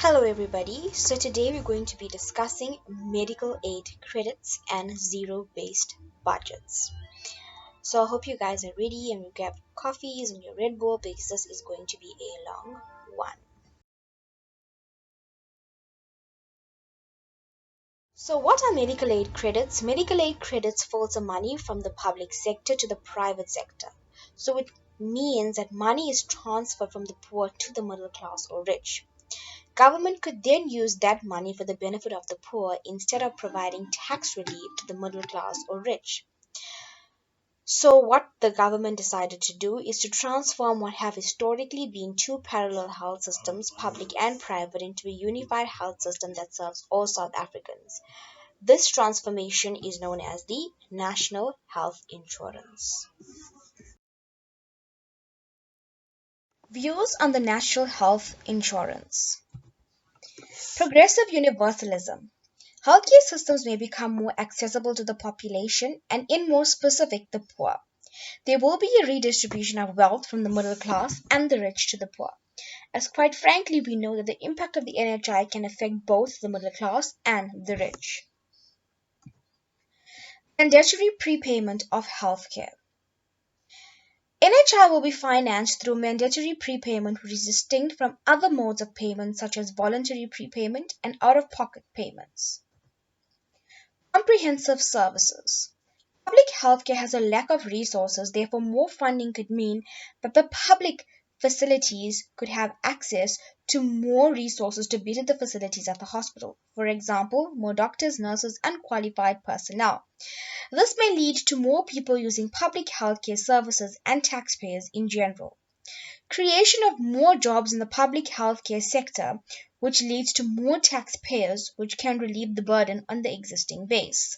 Hello everybody. So today we're going to be discussing medical aid credits and zero-based budgets. So I hope you guys are ready and you grab coffees and your Red Bull because this is going to be a long one. So what are medical aid credits? Medical aid credits filter money from the public sector to the private sector. So it means that money is transferred from the poor to the middle class or rich. Government could then use that money for the benefit of the poor instead of providing tax relief to the middle class or rich. So what the government decided to do is to transform what have historically been two parallel health systems, public and private, into a unified health system that serves all South Africans. This transformation is known as the National Health Insurance. Views on the National Health Insurance. Progressive universalism. Healthcare systems may become more accessible to the population and, in more specific, the poor. There will be a redistribution of wealth from the middle class and the rich to the poor, as quite frankly we know that the impact of the NHI can affect both the middle class and the rich. Mandatory prepayment of healthcare. NHI will be financed through mandatory prepayment, which is distinct from other modes of payment such as voluntary prepayment and out-of-pocket payments. Comprehensive services. Public healthcare has a lack of resources, therefore more funding could mean that the public facilities could have access to more resources to better the facilities at the hospital. For example, more doctors, nurses, and qualified personnel. This may lead to more people using public healthcare services and taxpayers in general. Creation of more jobs in the public healthcare sector, which leads to more taxpayers, which can relieve the burden on the existing base.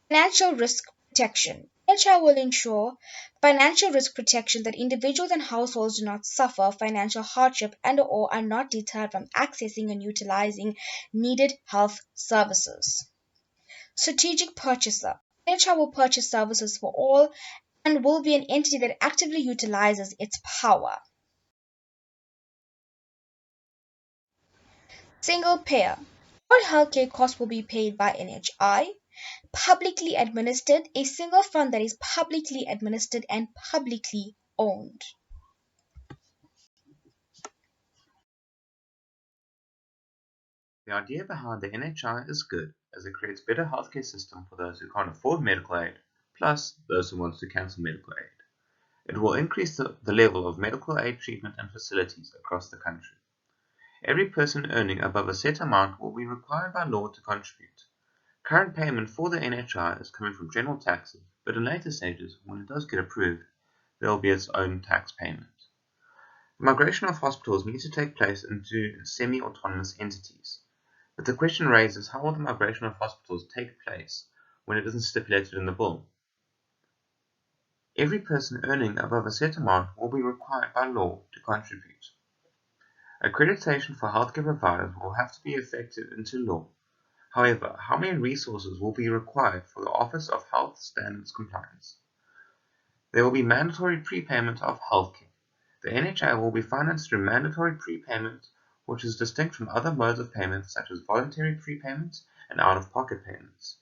Financial risk protection. NHI will ensure financial risk protection that individuals and households do not suffer financial hardship and/or are not deterred from accessing and utilizing needed health services. Strategic purchaser. NHI will purchase services for all and will be an entity that actively utilizes its power. Single payer. All healthcare costs will be paid by NHI. Publicly administered, a single fund that is publicly administered and publicly owned. The idea behind the NHI is good, as it creates better healthcare system for those who can't afford medical aid, plus those who want to cancel medical aid. It will increase the level of medical aid treatment and facilities across the country. Every person earning above a set amount will be required by law to contribute. Current payment for the NHI is coming from general taxes, but in later stages, when it does get approved, there will be its own tax payment. The migration of hospitals needs to take place into semi-autonomous entities. But the question raises, how will the migration of hospitals take place when it isn't stipulated in the bill? Every person earning above a set amount will be required by law to contribute. Accreditation for healthcare providers will have to be effected into law. However, how many resources will be required for the Office of Health Standards Compliance? There will be mandatory prepayment of healthcare. The NHI will be financed through mandatory prepayment, which is distinct from other modes of payment such as voluntary prepayments and out-of-pocket payments.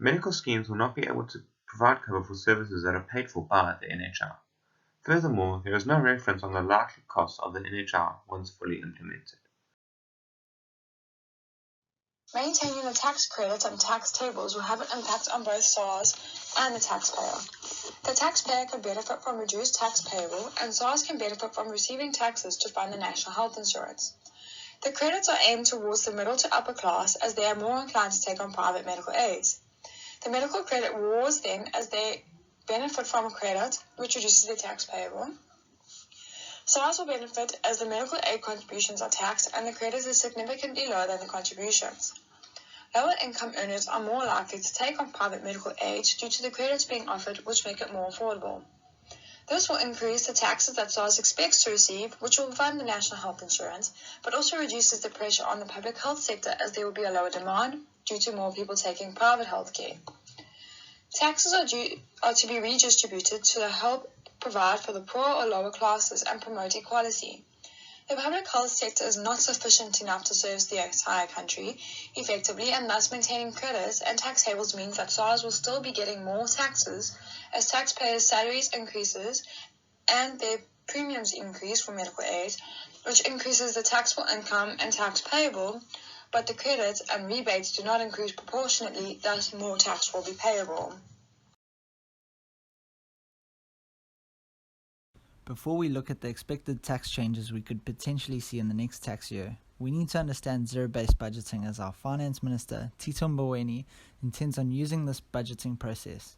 Medical schemes will not be able to provide cover for services that are paid for by the NHI. Furthermore, there is no reference on the likely costs of the NHI once fully implemented. Maintaining the tax credits and tax tables will have an impact on both SARS and the taxpayer. The taxpayer can benefit from reduced tax payable, and SARS can benefit from receiving taxes to fund the national health insurance. The credits are aimed towards the middle to upper class, as they are more inclined to take on private medical aids. The medical credit rewards them as they benefit from a credit, which reduces their tax payable. SARS will benefit as the medical aid contributions are taxed and the credit is significantly lower than the contributions. Lower income earners are more likely to take on private medical aid due to the credits being offered, which make it more affordable. This will increase the taxes that SARS expects to receive, which will fund the national health insurance, but also reduces the pressure on the public health sector as there will be a lower demand due to more people taking private health care. Taxes are to be redistributed to help provide for the poor or lower classes and promote equality. The public health sector is not sufficient enough to service the entire country effectively, and thus maintaining credits and tax tables means that SARS will still be getting more taxes as taxpayers' salaries increases and their premiums increase for medical aid, which increases the taxable income and tax payable, but the credits and rebates do not increase proportionately, thus more tax will be payable. Before we look at the expected tax changes we could potentially see in the next tax year, we need to understand zero-based budgeting, as our Finance Minister, Tito Mboweni, intends on using this budgeting process.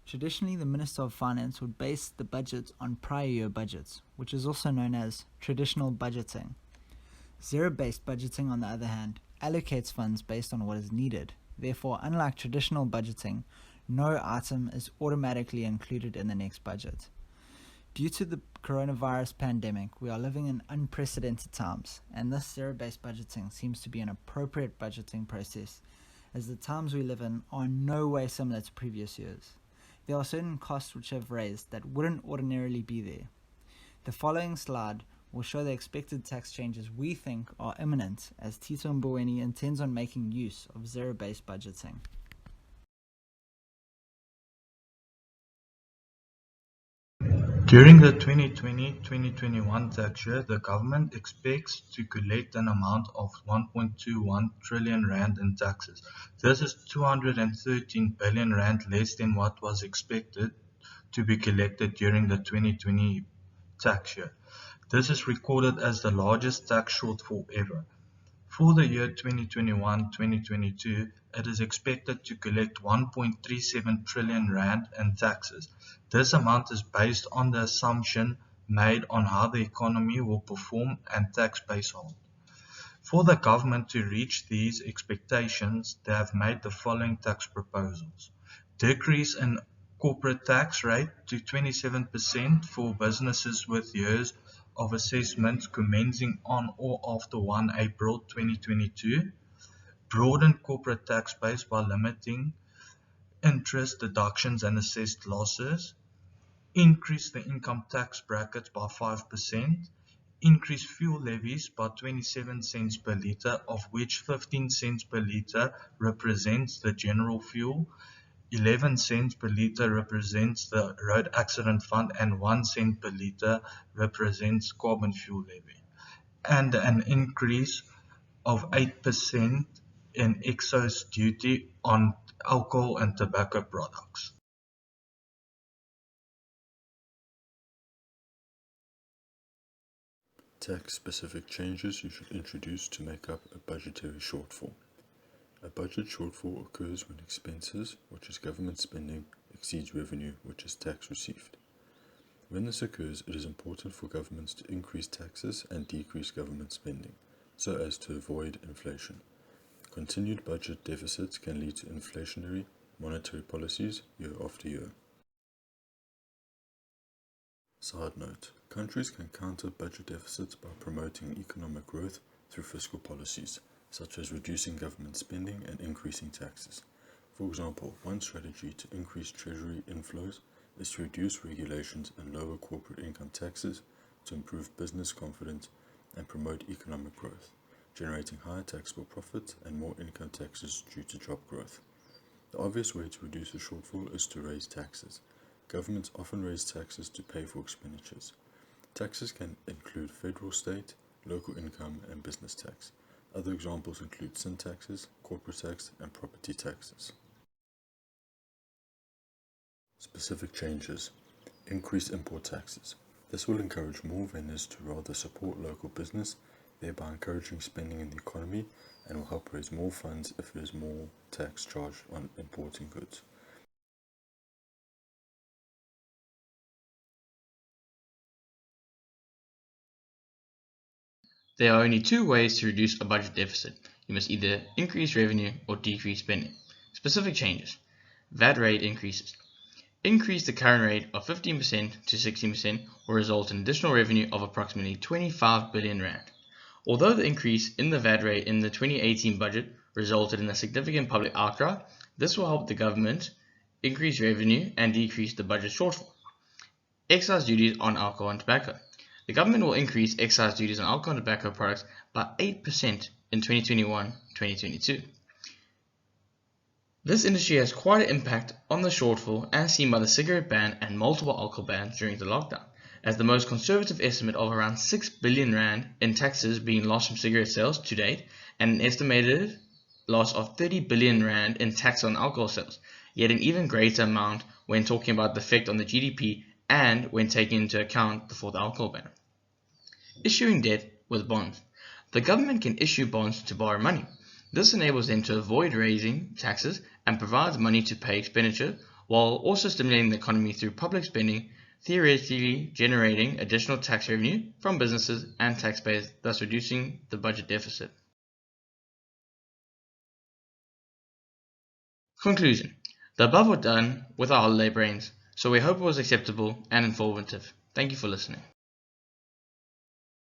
Traditionally, the Minister of Finance would base the budget on prior year budgets, which is also known as traditional budgeting. Zero-based budgeting, on the other hand, allocates funds based on what is needed. Therefore, unlike traditional budgeting, no item is automatically included in the next budget. Due to the coronavirus pandemic, we are living in unprecedented times, and this zero-based budgeting seems to be an appropriate budgeting process, as the times we live in are in no way similar to previous years. There are certain costs which have raised that wouldn't ordinarily be there. The following slide will show the expected tax changes we think are imminent, as Tito Mboweni intends on making use of zero-based budgeting. During the 2020-2021 tax year, the government expects to collect an amount of 1.21 trillion rand in taxes. This is 213 billion rand less than what was expected to be collected during the 2020 tax year. This is recorded as the largest tax shortfall ever. For the year 2021-2022, it is expected to collect 1.37 trillion rand in taxes. This amount is based on the assumption made on how the economy will perform and tax base hold. For the government to reach these expectations, they have made the following tax proposals: decrease in corporate tax rate to 27% for businesses with years of assessments commencing on or after 1 April 2022, broaden corporate tax base by limiting interest deductions and assessed losses, increase the income tax brackets by 5%, increase fuel levies by 27 cents per litre, of which 15 cents per litre represents the general fuel, 11 cents per litre represents the road accident fund, and 1 cent per litre represents carbon fuel levy, and an increase of 8% in excise duty on alcohol and tobacco products. Tax-specific changes you should introduce to make up a budgetary shortfall. A budget shortfall occurs when expenses, which is government spending, exceeds revenue, which is tax received. When this occurs, it is important for governments to increase taxes and decrease government spending, so as to avoid inflation. Continued budget deficits can lead to inflationary monetary policies year after year. Side note: countries can counter budget deficits by promoting economic growth through fiscal policies, such as reducing government spending and increasing taxes. For example, one strategy to increase treasury inflows is to reduce regulations and lower corporate income taxes to improve business confidence and promote economic growth, generating higher taxable profits and more income taxes due to job growth. The obvious way to reduce the shortfall is to raise taxes. Governments often raise taxes to pay for expenditures. Taxes can include federal, state, local income, and business tax. Other examples include sin taxes, corporate tax, and property taxes. Specific changes: increase import taxes. This will encourage more vendors to rather support local business, thereby encouraging spending in the economy, and will help raise more funds if there is more tax charged on importing goods. There are only two ways to reduce a budget deficit. You must either increase revenue or decrease spending. Specific changes: VAT rate increases. Increase the current rate of 15% to 16% will result in additional revenue of approximately 25 billion rand. Although the increase in the VAT rate in the 2018 budget resulted in a significant public outcry, this will help the government increase revenue and decrease the budget shortfall. Excise duties on alcohol and tobacco. The government will increase excise duties on alcohol and tobacco products by 8% in 2021-2022. This industry has quite an impact on the shortfall as seen by the cigarette ban and multiple alcohol bans during the lockdown, as the most conservative estimate of around 6 billion rand in taxes being lost from cigarette sales to date, and an estimated loss of 30 billion rand in tax on alcohol sales, yet an even greater amount when talking about the effect on the GDP and when taking into account the fourth alcohol ban. Issuing debt with bonds. The government can issue bonds to borrow money. This enables them to avoid raising taxes and provides money to pay expenditure while also stimulating the economy through public spending, theoretically generating additional tax revenue from businesses and taxpayers, thus reducing the budget deficit. Conclusion. The above were done with our holiday brains, so we hope it was acceptable and informative. Thank you for listening.